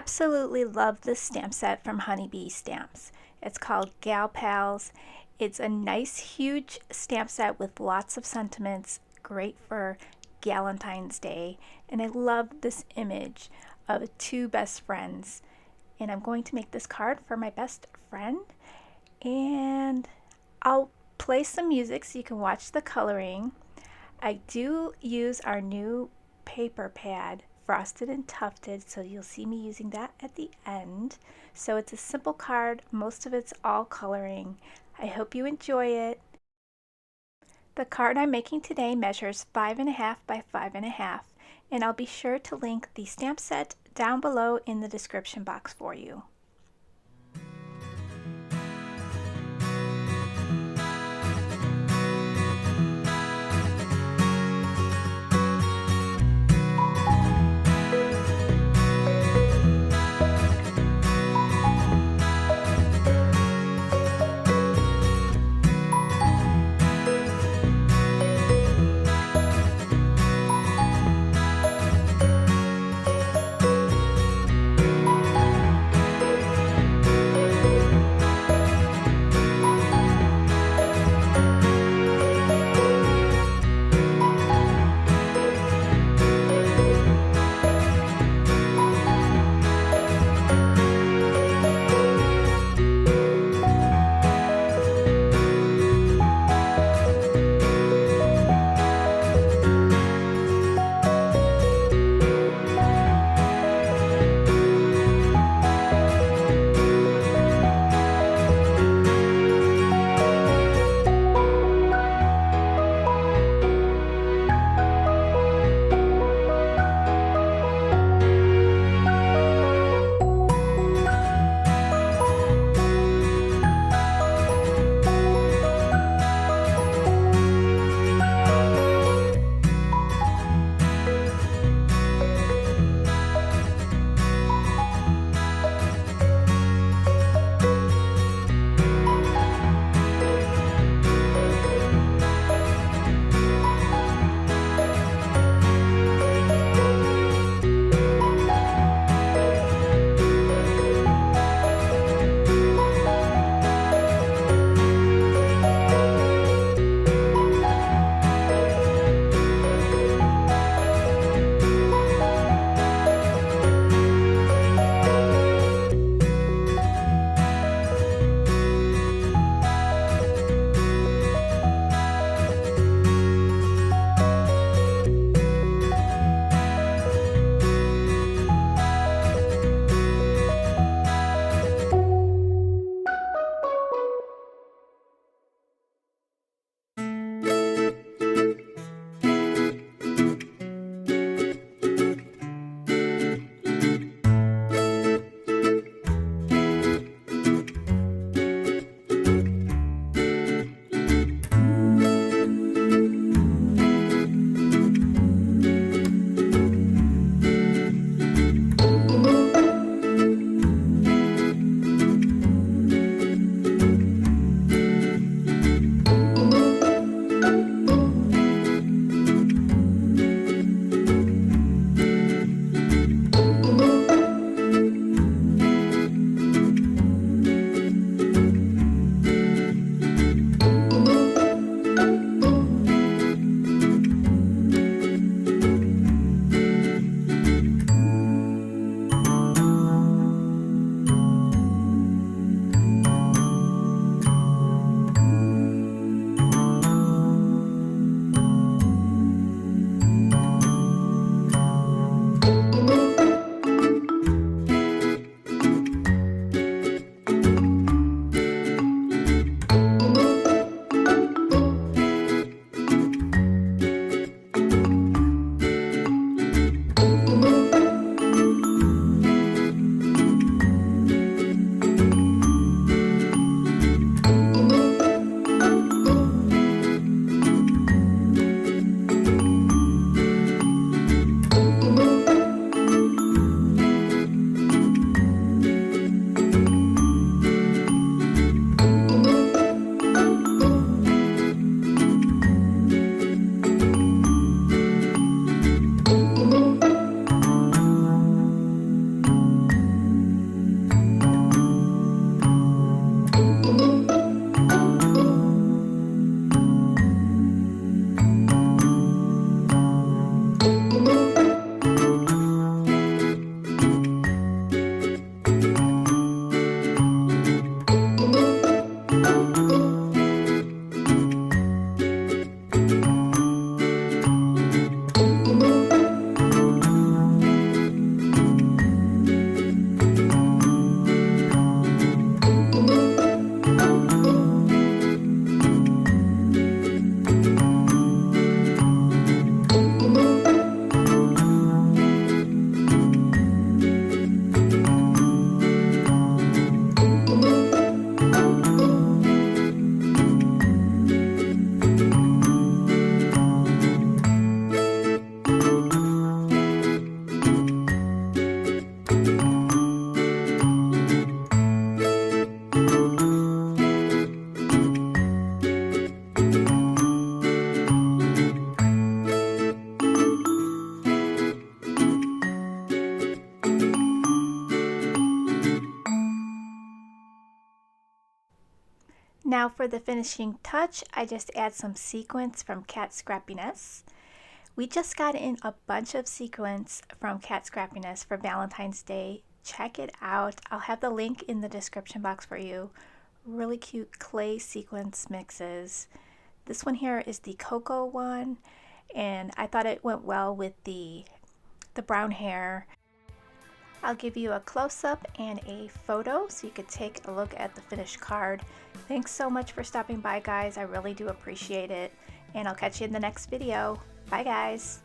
absolutely love this stamp set from Honeybee Stamps. It's called Gal Pals. It's a nice huge stamp set with lots of sentiments, great for Galentine's Day. And I love this image of two best friends. And I'm going to make this card for my best friend. And I'll play some music so you can watch the coloring. I do use our new paper pad, Frosted and Tufted, so you'll see me using that at the end. So it's a simple card, most of it's all coloring. I hope you enjoy it. The card I'm making today measures 5.5 by 5.5, and I'll be sure to link the stamp set down below in the description box for you. Now for the finishing touch, I just add some sequins from Cat Scrappiness. We just got in a bunch of sequins from Cat Scrappiness for Valentine's Day. Check it out. I'll have the link in the description box for you. Really cute clay sequins mixes. This one here is the cocoa one, and I thought it went well with the brown hair. I'll give you a close-up and a photo so you could take a look at the finished card. Thanks so much for stopping by, guys. I really do appreciate it, and I'll catch you in the next video. Bye, guys.